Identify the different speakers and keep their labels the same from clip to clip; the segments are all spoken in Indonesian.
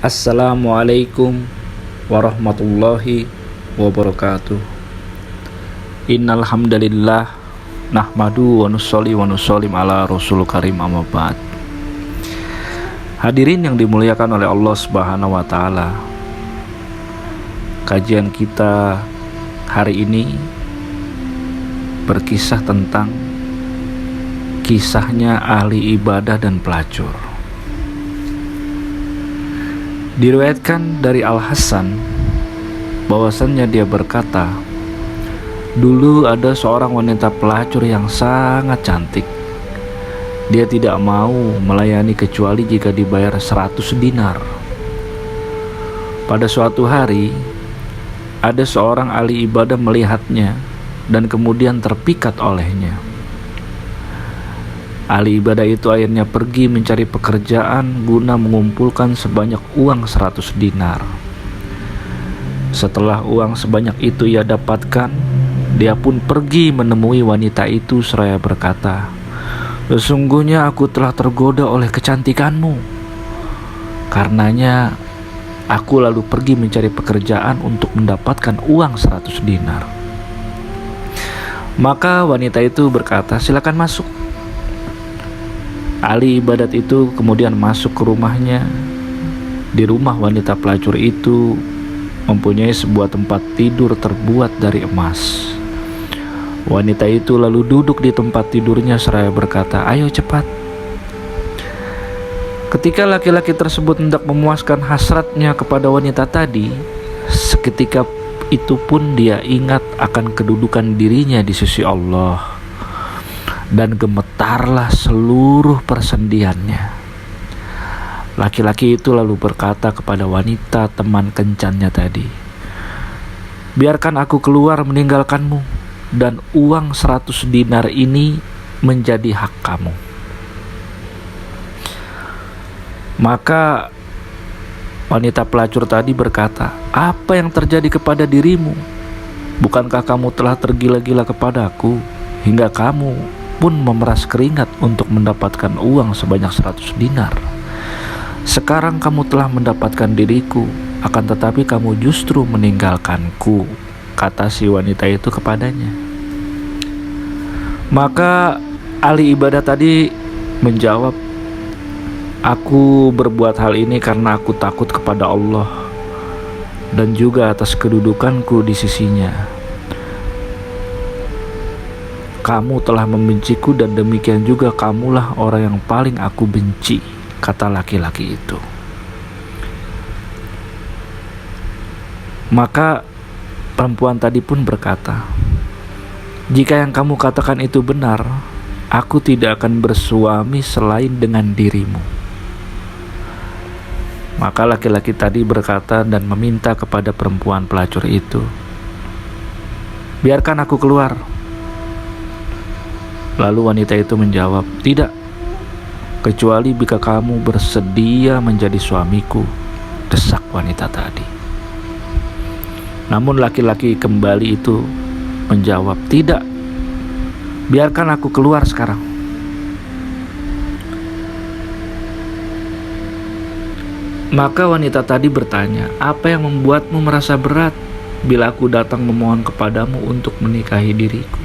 Speaker 1: Assalamualaikum warahmatullahi wabarakatuh. Innal hamdalillah nahmadu wa nusolli wa nusollim ala rasul karim, amma ba'd. Hadirin yang dimuliakan oleh Allah Subhanahu wa taala. Kajian kita hari ini berkisah tentang kisahnya ahli ibadah dan pelacur. Diriwayatkan dari Al-Hasan bahwasannya dia berkata, dulu ada seorang wanita pelacur yang sangat cantik. Dia tidak mau melayani kecuali jika dibayar 100 dinar. Pada suatu hari, ada seorang ahli ibadah melihatnya dan kemudian terpikat olehnya. Ahli ibadah itu akhirnya pergi mencari pekerjaan guna mengumpulkan sebanyak uang 100 dinar. Setelah uang sebanyak itu ia dapatkan, dia pun pergi menemui wanita itu seraya berkata, "Sesungguhnya aku telah tergoda oleh kecantikanmu. Karenanya aku lalu pergi mencari pekerjaan untuk mendapatkan uang 100 dinar." Maka wanita itu berkata, "Silakan masuk." Ahli ibadat itu kemudian masuk ke rumahnya. Di rumah wanita pelacur itu mempunyai sebuah tempat tidur terbuat dari emas. Wanita itu lalu duduk di tempat tidurnya seraya berkata, "Ayo cepat." Ketika laki-laki tersebut hendak memuaskan hasratnya kepada wanita tadi, seketika itu pun dia ingat akan kedudukan dirinya di sisi Allah. Dan gemetarlah seluruh persendiannya. Laki-laki itu lalu berkata kepada wanita teman kencannya tadi, "Biarkan aku keluar meninggalkanmu, dan uang 100 dinar ini menjadi hak kamu." Maka wanita pelacur tadi berkata, "Apa yang terjadi kepada dirimu? Bukankah kamu telah tergila-gila kepadaku hingga kamu pun memeras keringat untuk mendapatkan uang sebanyak 100 dinar. Sekarang kamu telah mendapatkan diriku, akan tetapi kamu justru meninggalkanku," kata si wanita itu kepadanya. Maka ahli ibadah tadi menjawab, "Aku berbuat hal ini karena aku takut kepada Allah dan juga atas kedudukanku di sisinya. Kamu telah membenciku dan demikian juga kamulah orang yang paling aku benci," kata laki-laki itu. Maka perempuan tadi pun berkata, "Jika yang kamu katakan itu benar, aku tidak akan bersuami selain dengan dirimu." Maka laki-laki tadi berkata dan meminta kepada perempuan pelacur itu, "Biarkan aku keluar." Lalu wanita itu menjawab, "Tidak, kecuali jika kamu bersedia menjadi suamiku," desak wanita tadi. Namun laki-laki kembali itu menjawab, "Tidak, biarkan aku keluar sekarang." Maka wanita tadi bertanya, "Apa yang membuatmu merasa berat bila aku datang memohon kepadamu untuk menikahi diriku?"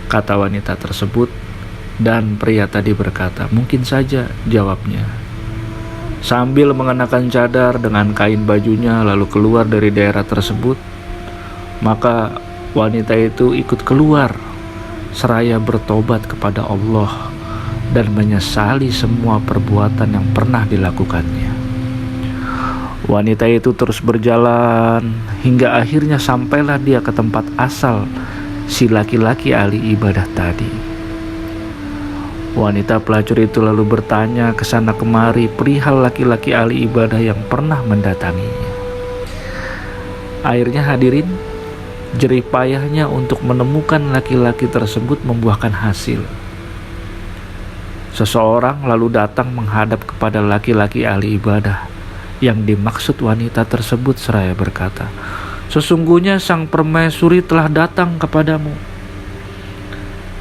Speaker 1: Kata wanita tersebut, dan pria tadi berkata, "Mungkin saja," jawabnya. Sambil mengenakan cadar dengan kain bajunya lalu keluar dari daerah tersebut, maka wanita itu ikut keluar seraya bertobat kepada Allah dan menyesali semua perbuatan yang pernah dilakukannya. Wanita itu terus berjalan hingga akhirnya sampailah dia ke tempat asal si laki-laki ahli ibadah tadi. Wanita pelacur itu lalu bertanya ke sana kemari perihal laki-laki ahli ibadah yang pernah mendatanginya. Akhirnya hadirin, jerih payahnya untuk menemukan laki-laki tersebut membuahkan hasil. Seseorang lalu datang menghadap kepada laki-laki ahli ibadah yang dimaksud wanita tersebut seraya berkata, " Sesungguhnya sang permaisuri telah datang kepadamu."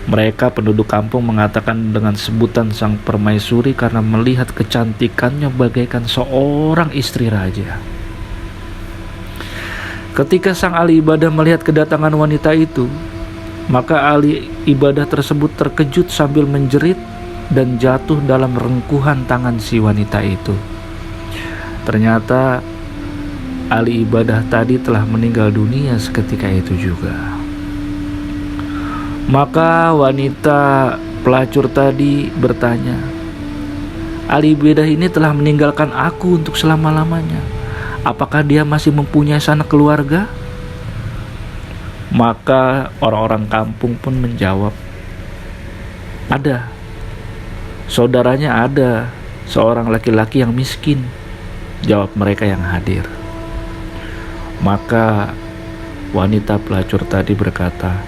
Speaker 1: Mereka penduduk kampung mengatakan dengan sebutan sang permaisuri karena melihat kecantikannya bagaikan seorang istri raja. Ketika sang ahli ibadah melihat kedatangan wanita itu, maka ahli ibadah tersebut terkejut sambil menjerit dan jatuh dalam rengkuhan tangan si wanita itu. Ternyata ahli ibadah tadi telah meninggal dunia seketika itu juga. Maka wanita pelacur tadi bertanya, ahli ibadah ini telah meninggalkan aku untuk selama-lamanya. Apakah dia masih mempunyai sanak keluarga? Maka orang-orang kampung pun menjawab, ada. Saudaranya ada, seorang laki-laki yang miskin, jawab mereka yang hadir. Maka wanita pelacur tadi berkata,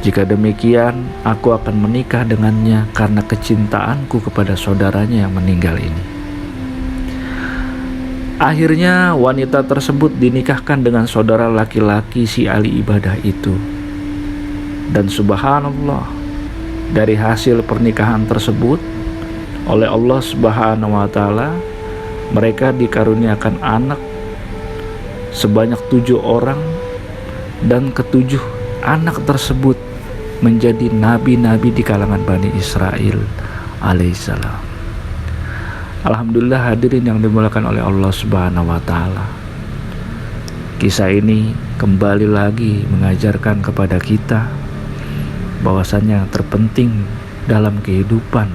Speaker 1: jika demikian, aku akan menikah dengannya karena kecintaanku kepada saudaranya yang meninggal ini. Akhirnya wanita tersebut dinikahkan dengan saudara laki-laki si ahli ibadah itu. Dan subhanallah, dari hasil pernikahan tersebut, oleh Allah Subhanahu wa Ta'ala, mereka dikaruniakan anak sebanyak 7 orang, dan ketujuh anak tersebut menjadi nabi-nabi di kalangan Bani Israel alaihissalam. Alhamdulillah hadirin yang dimuliakan oleh Allah Subhanahu wa Ta'ala. Kisah ini kembali lagi mengajarkan kepada kita bahwasannya yang terpenting dalam kehidupan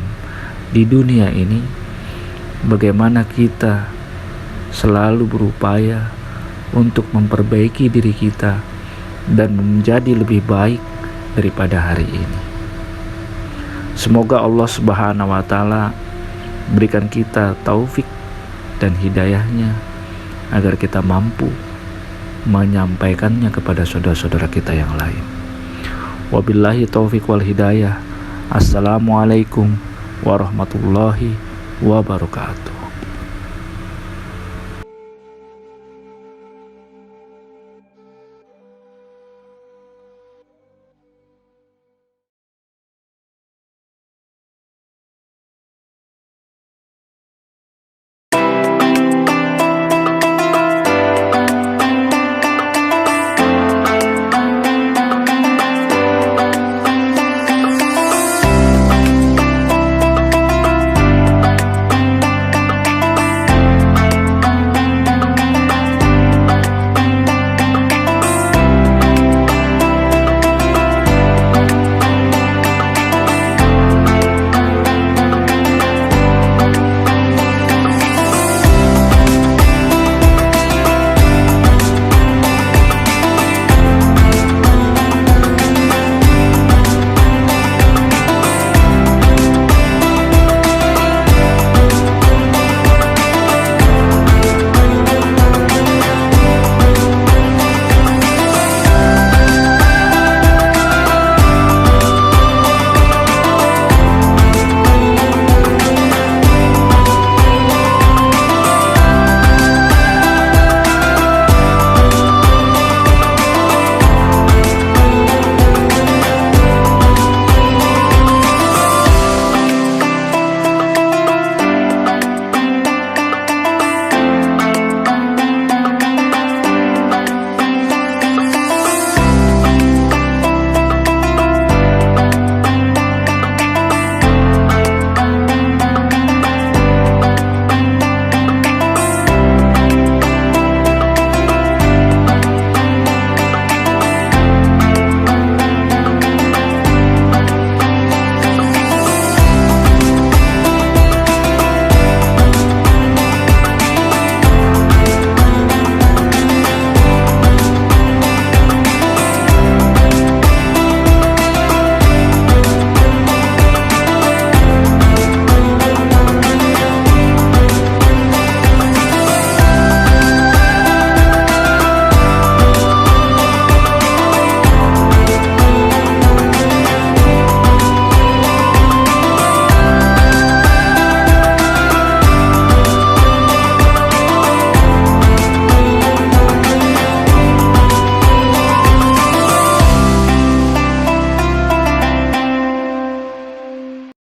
Speaker 1: di dunia ini, bagaimana kita selalu berupaya untuk memperbaiki diri kita dan menjadi lebih baik daripada hari ini. Semoga Allah Subhanahu wa Ta'ala berikan kita taufik dan hidayahnya agar kita mampu menyampaikannya kepada saudara-saudara kita yang lain. Wabillahi taufik wal hidayah. Assalamualaikum warahmatullahi wabarakatuh.